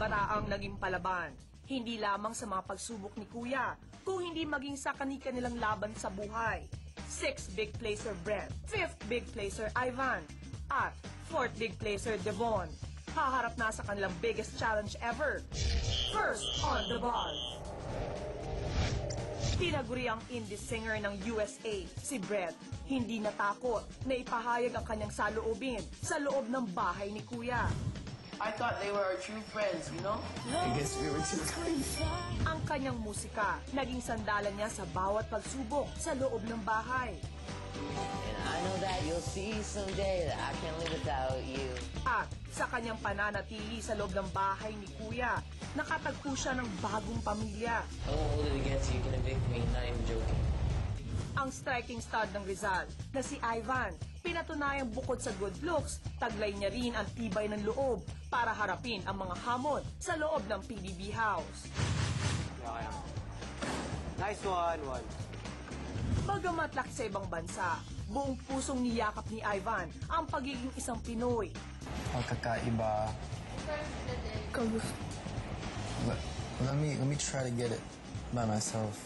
Kabataang naging palaban, hindi lamang sa mga pagsubok ni Kuya, kung hindi maging sa kani-kanilang laban sa buhay. 6th big placer Brett, 5th big placer Ivan, at 4th big placer Devon. Haharap na sa kanilang biggest challenge ever. First on the ball. Tinaguri ang indie singer ng USA, si Brett. Hindi natakot na ipahayag ang kanyang saloobin sa loob ng bahay ni Kuya. I thought they were our true friends, you know? I guess we were too kind. Ang kanyang musika, naging sandalan niya sa bawat pagsubok sa loob ng bahay. And I know that you'll see someday that I can't live without you. At sa kanyang pananatili sa loob ng bahay ni Kuya, nakatagpo siya ng bagong pamilya. I won't hold it against you, you can evict me, not even joking. Ang striking stud ng Rizal na si Ivan, pinatunayang bukod sa good looks, taglay niya rin ang tibay ng loob para harapin ang mga hamon sa loob ng PBB House. Okay. Nice one. Bagamat laki sa ibang bansa, buong pusong niyakap ni Ivan ang pagiging isang Pinoy. Ang kakaiba. Let me try to get it by myself.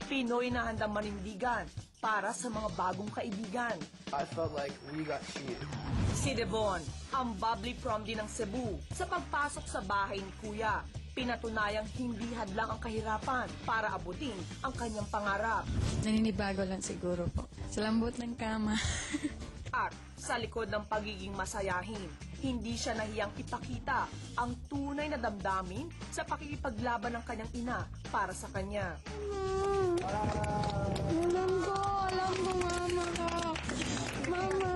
Pinoy na handang manindigan para sa mga bagong kaibigan. I felt like we got cheated. Si Devon, ang bubbly promdi ng Cebu, sa pagpasok sa bahay ni Kuya, pinatunayang hindi hadlang ang kahirapan para abutin ang kanyang pangarap. Naninibago lang siguro po. Sa lambot ng kama. At sa likod ng pagiging masayahin, hindi siya nahiyang ipakita ang tunay na damdamin sa pakikipaglaban ng kanyang ina para sa kanya. Alam ko, mama ko. Mama.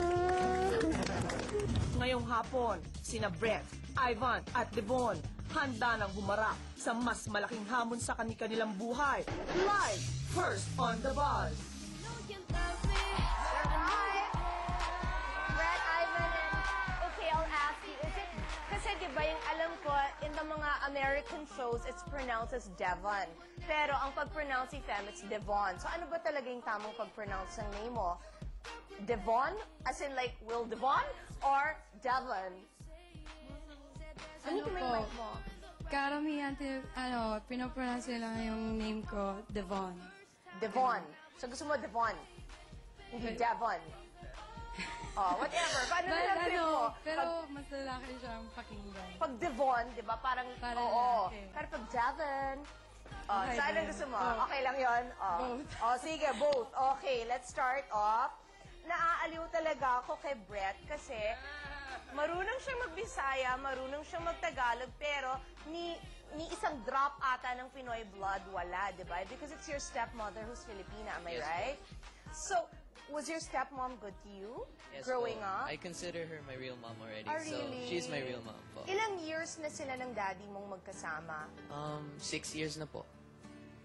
Ngayong hapon, sina Brett, Ivan at Devon handa nang humarap sa mas malaking hamon sa kanilang buhay. Live, first on the ball. Brett, Ivan, okay, I'll ask you, is it, kasi diba yung alam ko, in the mga American shows, it's pronounced as Devon. Pero ang pag-pronounce si Fem, it's Devon. So ano ba talaga yung tamang pag-pronounce ng name mo? Devon? As in like Will Devon? Or Devon? Ano mo yung mic mo? Karamihan, pinopronounce nila yung name ko, Devon. Devon. So gusto mo Devon? Hindi Devon. Oh, whatever. Paano na lang mo? Pero mas lalaki siyang pakinggan. Pag Devon, di ba, parang, Parang oo. lalaki. Pero pag Devon, Okay saan ang din. gusto mo? Both. Okay lang yon. Both. Sige, both. Okay, let's start off. Naaaliw talaga ako kay Brett kasi marunong siyang magbisaya, marunong siyang magtagalog, pero ni isang drop ata ng Pinoy blood wala, di ba? Because it's your stepmother who's Filipina, am I Yes, right? So, was your stepmom good to you growing po. up? I consider her my real mom already. Ah, So really? she's my real mom po. Ilang years na sila ng daddy mong magkasama? 6 years na po.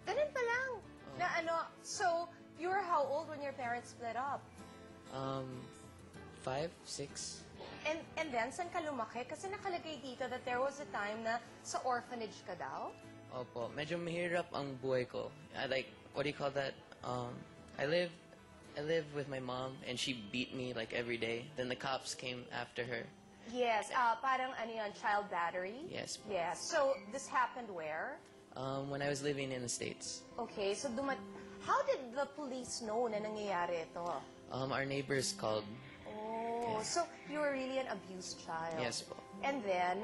Ganun pa lang. Na ano, so, you were how old when your parents split up? 5, 6. And then, saan ka lumaki? Kasi nakalagay dito that there was a time na sa orphanage ka daw? Opo, medyo mahirap ang buhay ko. I like, what do you call that? I live with my mom and she beat me like every day. Then the cops came after her. Yes, parang ano yun, child battery? Yes po. Yes. So, this happened where? When I was living in the States. Okay, so how did the police know na nangyayari ito? Our neighbors called. Oh, so you were really an abused child. Yes po. And then,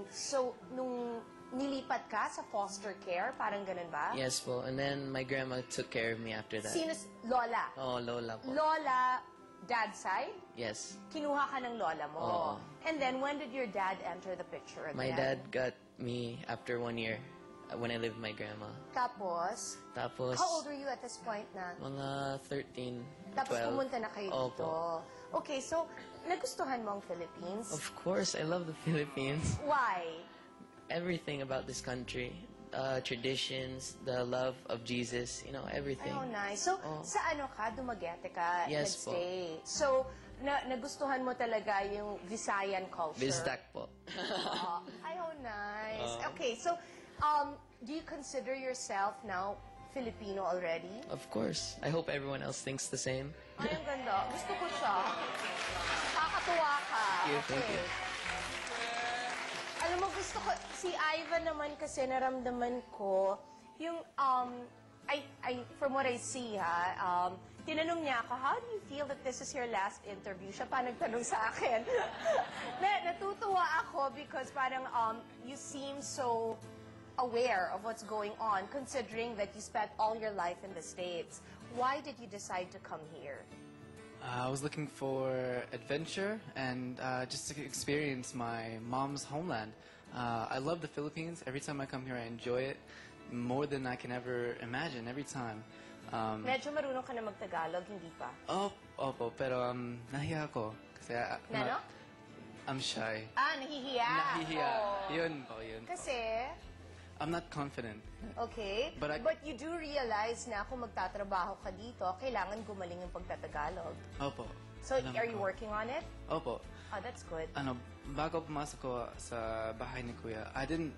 so nung nilipat ka sa foster care, parang ganun ba? Yes po. And then my grandma took care of me after that. Sino? Lola? Oh, Lola po. Lola, dad's side? Yes. Kinuha ka ng lola mo. Oo. And then, when did your dad enter the picture again? My dad got me after 1 year when I lived with my grandma. Tapos, Tapos, how old were you at this point na? mga 13, 12. Tapos pumunta na kayo dito. Opo. Okay, so, nagustuhan mo ang Philippines? Of course, I love the Philippines. Why? Everything about this country. Traditions, the love of Jesus, you know, everything. Oh, nice. So, Oh. sa ano ka? Dumaguete ka? Yes po. Nagstay. So, nagustuhan mo talaga yung Visayan culture? Bizdak po. Ay, how nice. Okay, so, do you consider yourself now Filipino already? Of course. I hope everyone else thinks the same. Ay, ang ganda. Gusto ko siya. Kakatuwa ka. Thank you, thank you. Alam mo, gusto ko, si Ivan naman kasi naramdaman ko, yung, from what I see, tinanong niya ako, how do you feel that this is your last interview? Siya pa nagtanong sa akin. Natutuwa ako because parang you seem so aware of what's going on, considering that you spent all your life in the States. Why did you decide to come here? I was looking for adventure and just to experience my mom's homeland. I love the Philippines. Every time I come here, I enjoy it more than I can ever imagine. Every time. Medyo marunong ka na mag-Tagalog, hindi pa? Opo, pero nahiya ako. Kasi Nano? I'm shy. Nahihiya. Nahihiya. Oh. Yun po, yun po. Kasi, I'm not confident. okay, But you do realize na kung magtatrabaho ka dito, kailangan gumaling yung pagtatagalog. Opo. So, Alam are you ko. working on it? Opo. Oh, that's good. Bago pumasok ko sa bahay ni Kuya, I didn't,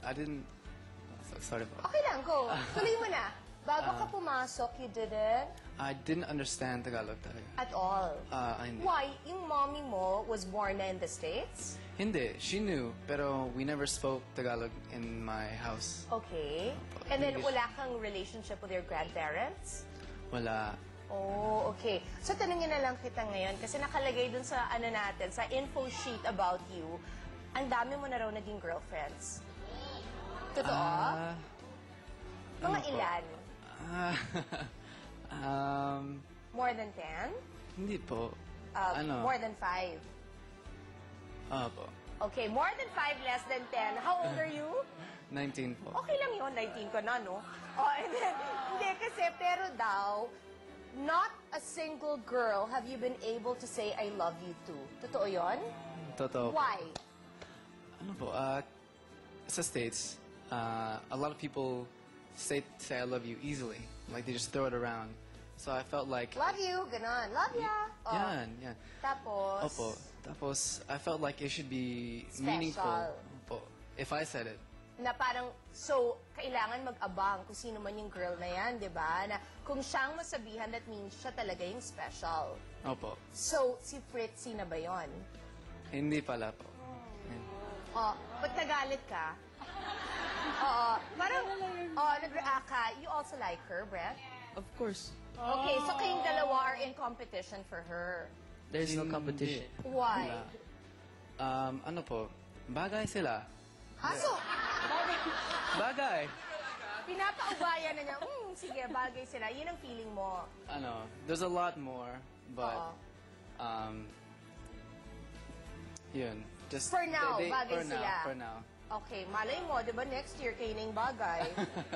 sorry po. Okay lang, go. Tuloy mo na. Bago ka pumasok, you didn't? I didn't understand Tagalog talaga. At all. Hindi. Why? Yung mommy mo was born na in the States? Hindi, she knew, pero we never spoke Tagalog in my house. Okay. And then, English. wala kang relationship with your grandparents? Wala. Oh, okay. So, tanungin na lang kita ngayon kasi nakalagay dun sa ano natin, sa info sheet about you, ang dami mo na raw naging girlfriends. Totoo? Mga ano po? ilan? More than 10? Hindi po. Ano? More than 5? Opo. Okay, more than 5, less than 10. How old are you? 19 po. Okay lang yun, 19 ko na, no? Oh, and then, hindi kasi, pero daw, not a single girl have you been able to say I love you to. Totoo yun? Totoo. Why? Ano po, sa States, a lot of people say I love you easily. Like, they just throw it around. So I felt like... Love you, ganon. Love ya. Oh. Yan. Tapos, Opo. Tapos, I felt like it should be Special. meaningful. Opo. If I said it. na parang, so, kailangan mag-abang kung sino man yung girl na yan, di ba? Na kung siyang masabihan, that means siya talaga yung special. Opo. So, si Fritzy na ba yon? Hindi pala po. Oh, ba't nagalit ka? Oo, parang, nag-react ka. You also like her, Brett? Of course. Okay, so kayong dalawa are in competition for her. There's no competition. Why? Ano po, bagay sila. So, Bagay. pinapaubayan na niya, sige, bagay sila. Yun ang feeling mo. Ano, there's a lot more, but, Oo. yun. Just, For now, bagay for sila. Now, for now. Okay, malay mo, di ba next year kayo na yung bagay?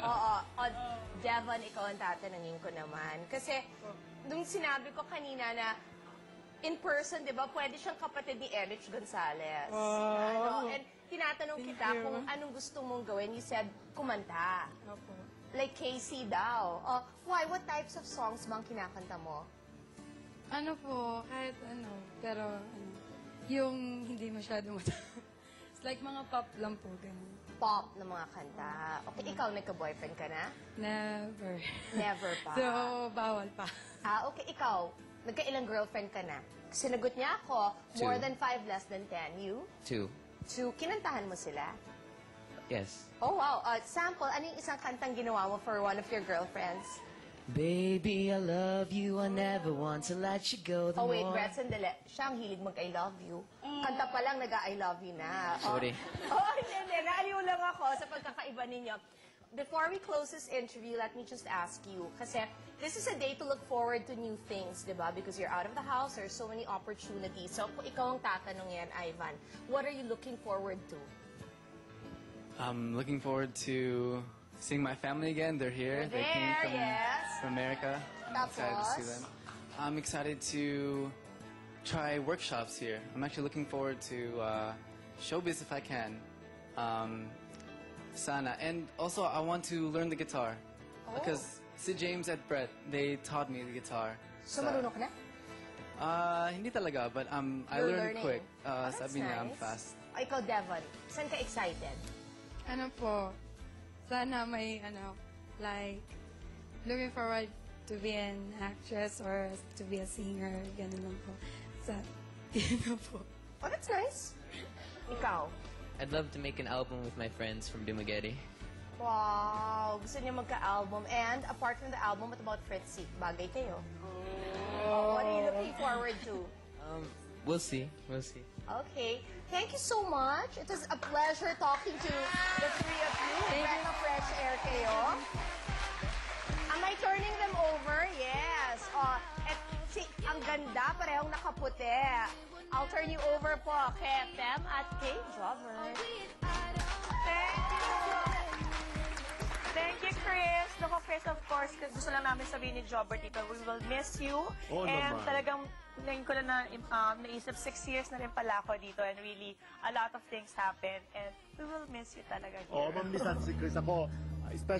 Oo. Devon, ikaw ang tatanungin ko naman. Kasi, nung sinabi ko kanina na in person, di ba, pwede siyang kapatid ni Erich Gonzalez. And tinatanong kita kung anong gusto mong gawin. You said, kumanta. Like Casey daw. Why? What types of songs bang kinakanta mo? Ano po, kahit ano, pero yung hindi masyadong It's like mga pop lang po, ganun. Pop na mga kanta. Okay, ikaw nagka-boyfriend ka na? Never. Never pa. So, bawal pa. Okay, ikaw, nagka-ilang girlfriend ka na? Sinagot niya ako, more Two. than 5, less than 10. You? 2. Kinantahan mo sila? Yes. Oh, wow. Sample, ano yung isang kantang ginawa mo for one of your girlfriends? Baby, I love you. I never want to let you go. The Oh, wait, more... Brett, sandali. Siya ang hilig mag-I love you. Kanta pa lang, nag-I love you na. Sorry. Hindi. Naaliw lang ako sa pagkakaiba ninyo. Before we close this interview, let me just ask you, kasi this is a day to look forward to new things, di ba? Because you're out of the house, there's so many opportunities. So, kung ikaw ang tatanungin, Ivan, what are you looking forward to? I'm looking forward to seeing my family again. They're here. They came There, yes. from America. I'm excited to see Tapos? them. I'm excited to try workshops here. I'm actually looking forward to showbiz if I can. Sana. And also, I want to learn the guitar. Because si James at Brett, they taught me the guitar. So, marunong ka na? Hindi talaga, but I You're learned learning. quick. That's Sabi niya, I'm nice. fast. Ikaw, Devon, saan ka excited? Ano po, sana may, like, looking forward to be an actress or to be a singer, ganun lang po. Yun na po. Oh, that's nice. Ikaw? I'd love to make an album with my friends from Dumaguete. Wow, gusto niyo magka-album. And apart from the album, what about Fritzy? Bagay kayo. Oh, what are you looking forward to? We'll see. We'll see. Okay. Thank you so much. It was a pleasure talking to the three of you. Breath of fresh air kayo. Am I turning them over? Yes. Ang ganda, parehong nakaputi. I'll turn you over po kay Fem at kay Jobber. Thank you. Thank you, Chris. Naku, Chris, of course, gusto lang namin sabihin ni Jobber dito, we will miss you. Oo And naman. talagang ngayon ko lang naisip, 6 years na rin pala ako dito and really, a lot of things happened and we will miss you talaga here. Oo, mamisan si Chris ako. Especially